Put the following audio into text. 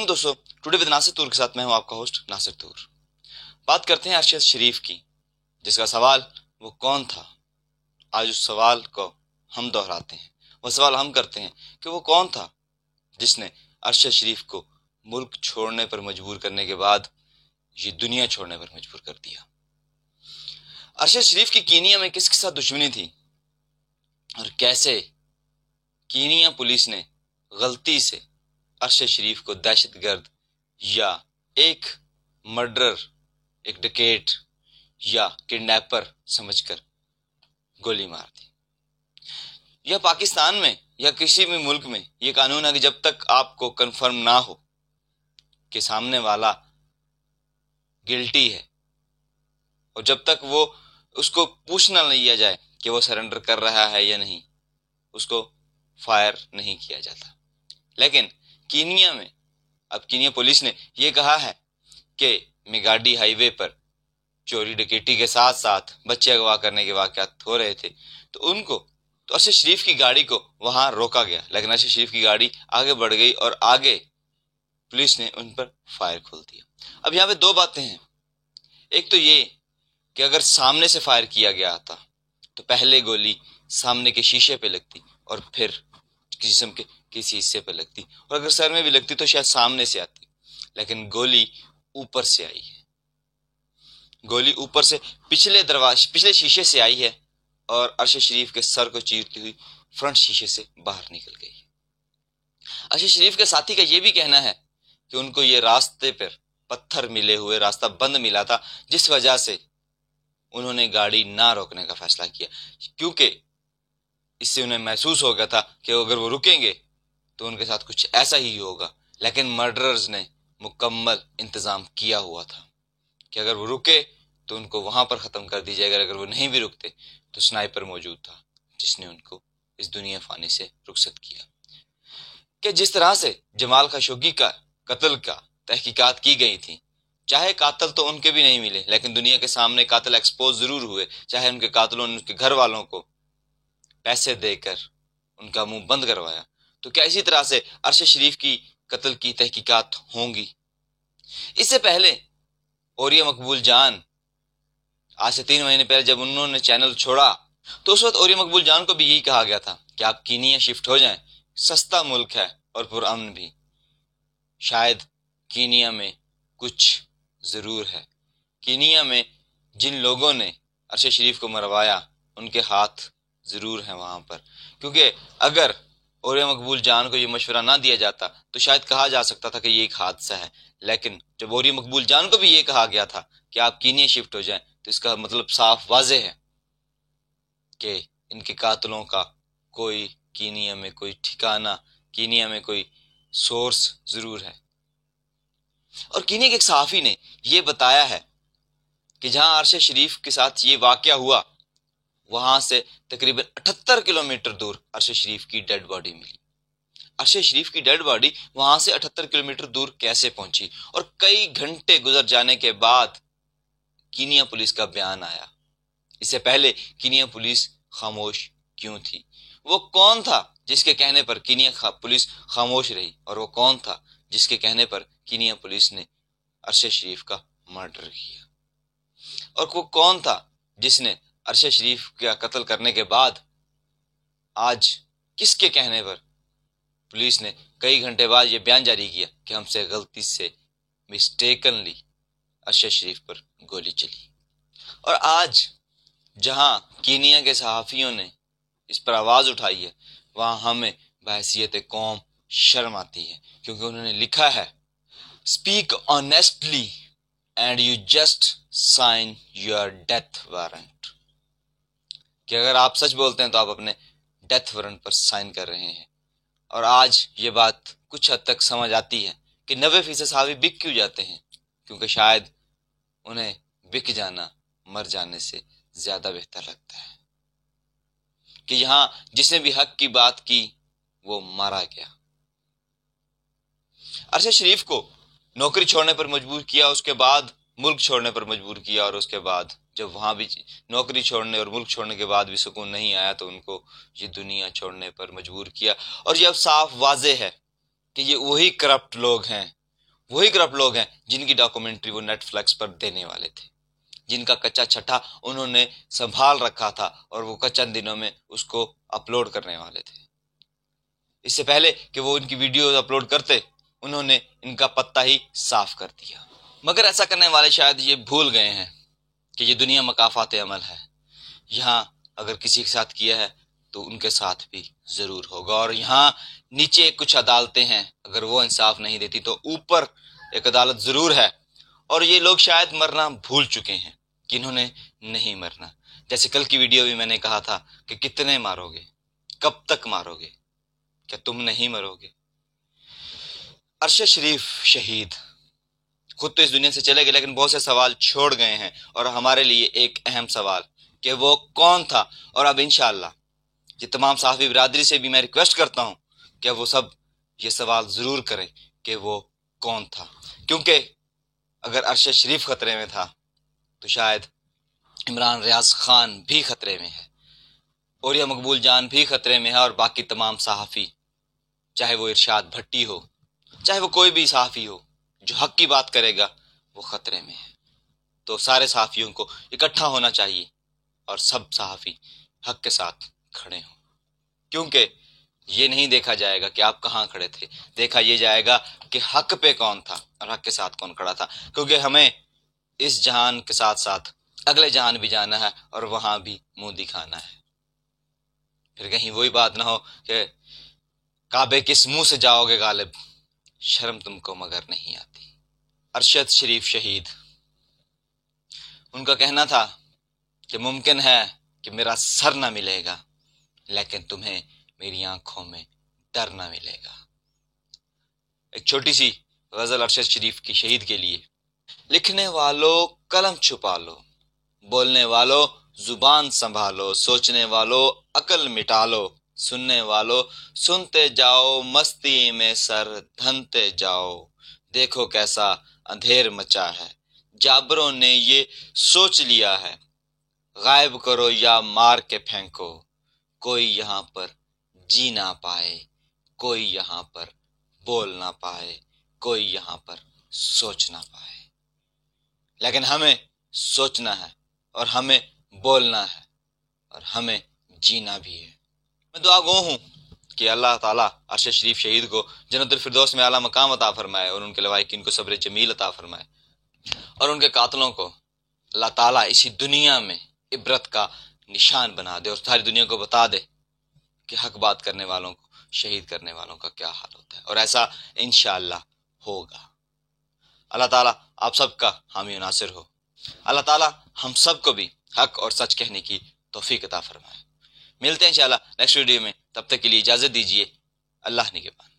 दोस्तों, today with Nasir तूर के साथ मैं हूं आपका होस्ट नासिर तूर। बात करते हैं अरशद शरीफ की, जिसका सवाल वो कौन था। आज उस सवाल को हम दोहराते हैं। वो सवाल हम करते हैं कि वो कौन था जिसने अरशद शरीफ को मुल्क छोड़ने पर मजबूर करने के बाद ये दुनिया छोड़ने पर मजबूर कर दिया। अरशद शरीफ की कीनिया में किसके साथ दुश्मनी थी और कैसे कीनिया पुलिस ने गलती से अरशद शरीफ को दहशतगर्द या एक मर्डरर, एक डकैत या किडनैपर समझकर गोली मार दी। यह पाकिस्तान में या किसी भी मुल्क में यह कानून है कि जब तक आपको कंफर्म ना हो कि सामने वाला गिल्टी है और जब तक वो उसको पूछना नहीं लिया जाए कि वो सरेंडर कर रहा है या नहीं, उसको फायर नहीं किया जाता। लेकिन कीनिया में अब कीनिया पुलिस ने यह कहा है कि मेगाडी हाईवे पर चोरी डकैती के साथ साथ बच्चे अगवा करने के वाकयात हो रहे थे, तो अरशद शरीफ की गाड़ी को वहां रोका गया। लेकिन अरशद शरीफ की गाड़ी आगे बढ़ गई और आगे पुलिस ने उन पर फायर खोल दिया। अब यहाँ पे दो बातें हैं। एक तो ये कि अगर सामने से फायर किया गया था तो पहले गोली सामने के शीशे पे लगती और फिर जिस्म के किसी हिस्से पे लगती, और अगर सर में भी लगती तो शायद सामने से आती। लेकिन गोली ऊपर से आई है, गोली ऊपर से पिछले शीशे से आई है और अरशद शरीफ के सर को चीरती हुई फ्रंट शीशे से बाहर निकल गई है। अरशद शरीफ के साथी का यह भी कहना है कि उनको ये रास्ते पर पत्थर मिले हुए, रास्ता बंद मिला था, जिस वजह से उन्होंने गाड़ी ना रोकने का फैसला किया, क्योंकि इससे उन्हें महसूस हो गया था कि अगर वो रुकेंगे तो उनके साथ कुछ ऐसा ही होगा। लेकिन मर्डरर्स ने मुकम्मल इंतजाम किया हुआ था कि अगर वो रुके तो उनको वहां पर खत्म कर दी जाएगा। अगर वो नहीं भी रुकते तो स्नाइपर मौजूद था जिसने उनको इस दुनिया फानी से रुखसत किया। कि जिस तरह से जमाल खशोगी का कत्ल का तहकीकात की गई थी, चाहे कातिल तो उनके भी नहीं मिले, लेकिन दुनिया के सामने कातिल एक्सपोज जरूर हुए। चाहे उनके कातिलों ने उनके घर वालों को पैसे देकर उनका मुंह बंद करवाया, तो क्या इसी तरह से अरशद शरीफ की कत्ल की तहकीकात होंगी? इससे पहले औरिया मकबूल जान, आज से 3 महीने पहले जब उन्होंने चैनल छोड़ा तो उस वक्त औरिया मकबूल जान को भी यही कहा गया था कि आप कीनिया शिफ्ट हो जाएं, सस्ता मुल्क है और पुरअमन भी। शायद कीनिया में कुछ जरूर है। कीनिया में जिन लोगों ने अरशद शरीफ को मरवाया उनके हाथ जरूर हैं वहां पर, क्योंकि अगर औरिया मकबूल जान को ये मशवरा ना दिया जाता तो शायद कहा जा सकता था कि ये एक हादसा है। लेकिन जब औरिया मकबूल जान को भी ये कहा गया था कि आप कीनिया शिफ्ट हो जाएं, तो इसका मतलब साफ वाज़ेह है कि इनके कातलों का कोई कीनिया में कोई ठिकाना, कीनिया में कोई सोर्स जरूर है। और कीनिया के एक सहाफी ने यह बताया है कि जहां अरशद शरीफ के साथ ये वाकया हुआ, वहां से तकरीबन 78 किलोमीटर दूर अरशद शरीफ की डेड बॉडी मिली। अरशद शरीफ की डेड बॉडी वहां से 78 किलोमीटर दूर कैसे पहुंची? और कई घंटे गुजर जाने के बाद कीनिया पुलिस का बयान आया। इससे पहले कीनिया पुलिस खामोश क्यों थी? वो कौन था जिसके कहने पर कीनिया पुलिस खामोश रही? और वो कौन था जिसके कहने पर कीनिया पुलिस ने अरशद शरीफ का मर्डर किया? और वो कौन था जिसने अरशद शरीफ का कत्ल करने के बाद आज किसके कहने पर पुलिस ने कई घंटे बाद यह बयान जारी किया कि हमसे गलती से मिस्टेकनली अरशद शरीफ पर गोली चली? और आज जहां कीनिया के सहाफियों ने इस पर आवाज उठाई है, वहां हमें बहैसियत कौम शर्म आती है, क्योंकि उन्होंने लिखा है, speak honestly and you just sign your death warrant. कि अगर आप सच बोलते हैं तो आप अपने डेथ वारंट पर साइन कर रहे हैं। और आज ये बात कुछ हद तक समझ आती है कि 90% सहाफी बिक क्यों जाते हैं, क्योंकि शायद उन्हें बिक जाना मर जाने से ज्यादा बेहतर लगता है। कि यहां जिसने भी हक की बात की वो मारा गया। अरशद शरीफ को नौकरी छोड़ने पर मजबूर किया, उसके बाद मुल्क छोड़ने पर मजबूर किया, और उसके बाद जब वहां भी नौकरी छोड़ने और मुल्क छोड़ने के बाद भी सुकून नहीं आया तो उनको ये दुनिया छोड़ने पर मजबूर किया। और ये अब साफ वाज़ेह है कि ये वही करप्ट लोग हैं وہی کرپٹ لوگ ہیں جن کی ڈاکومنٹری وہ نیٹ فلکس پر دینے والے تھے، جن کا کچا چھٹا انہوں نے سنبھال رکھا تھا اور وہ چند دنوں میں اس کو اپلوڈ کرنے والے تھے۔ اس سے پہلے کہ وہ ان کی ویڈیوز اپلوڈ کرتے، انہوں نے ان کا پتہ ہی صاف کر دیا۔ مگر ایسا کرنے والے شاید یہ بھول گئے ہیں کہ یہ دنیا مکافات عمل ہے، یہاں اگر کسی کے ساتھ کیا ہے تو ان کے ساتھ بھی ضرور ہوگا، اور یہاں نیچے کچھ عدالتیں ہیں، اگر وہ انصاف نہیں دیتی تو اوپر ایک عدالت ضرور ہے، اور یہ لوگ شاید مرنا بھول چکے ہیں کہ انہوں نے نہیں مرنا۔ جیسے کل کی ویڈیو بھی میں نے کہا تھا کہ کتنے مارو گے، کب تک مارو گے، کیا تم نہیں مرو گے؟ ارشد شریف شہید خود تو اس دنیا سے چلے گئے، لیکن بہت سے سوال چھوڑ گئے ہیں، اور ہمارے لیے ایک اہم سوال کہ وہ کون تھا۔ اور اب انشاءاللہ یہ تمام صحافی برادری سے بھی میں ریکویسٹ کرتا ہوں کہ وہ سب یہ سوال ضرور کریں کہ وہ کون تھا، کیونکہ اگر ارشد شریف خطرے میں تھا تو شاید عمران ریاض خان بھی خطرے میں ہے، اور یہ مقبول جان بھی خطرے میں ہے، اور باقی تمام صحافی، چاہے وہ ارشاد بھٹی ہو، چاہے وہ کوئی بھی صحافی ہو جو حق کی بات کرے گا، وہ خطرے میں ہے۔ تو سارے صحافیوں کو اکٹھا ہونا چاہیے اور سب صحافی حق کے ساتھ کھڑے ہوں، کیونکہ یہ نہیں دیکھا جائے گا کہ آپ کہاں کھڑے تھے، دیکھا یہ جائے گا کہ حق پہ کون تھا اور حق کے ساتھ کون کھڑا تھا، کیونکہ ہمیں اس جہان کے ساتھ ساتھ اگلے جہان بھی جانا ہے اور وہاں بھی منہ دکھانا ہے۔ پھر کہیں وہی بات نہ ہو کہ کعبے کس منہ سے جاؤ گے غالب، شرم تم کو مگر نہیں آتی۔ ارشد شریف شہید، ان کا کہنا تھا کہ ممکن ہے کہ میرا سر نہ ملے گا لیکن تمہیں میری آنکھوں میں ڈر نہ ملے گا۔ ایک چھوٹی سی غزل ارشد شریف کی شہید کے لیے۔ لکھنے والوں قلم چھپا لو، بولنے والوں زبان سنبھالو، سوچنے والوں عقل مٹا لو، سننے والوں سنتے جاؤ، مستی میں سر دھنتے جاؤ، دیکھو کیسا اندھیر مچا ہے، جابروں نے یہ سوچ لیا ہے، غائب کرو یا مار کے پھینکو، کوئی یہاں پر جی نہ پائے، کوئی یہاں پر بول نہ پائے، کوئی یہاں پر سوچ نہ پائے۔ لیکن ہمیں سوچنا ہے اور ہمیں بولنا ہے اور ہمیں جینا بھی ہے۔ میں دعا گو ہوں کہ اللہ تعالیٰ ارشد شریف شہید کو جنت الفردوس میں اعلیٰ مقام عطا فرمائے، اور ان کے لواحقین کو صبر جمیل عطا فرمائے، اور ان کے قاتلوں کو اللہ تعالیٰ اسی دنیا میں عبرت کا نشان بنا دے، اور ساری دنیا کو بتا دے کہ حق بات کرنے والوں کو شہید کرنے والوں کا کیا حال ہوتا ہے، اور ایسا انشاءاللہ ہوگا۔ اللہ تعالیٰ آپ سب کا حامی و ناصر ہو۔ اللہ تعالیٰ ہم سب کو بھی حق اور سچ کہنے کی توفیق عطا فرمائے۔ ملتے ہیں انشاءاللہ نیکسٹ ویڈیو میں، تب تک کے لیے اجازت دیجیے۔ اللہ نگہبان۔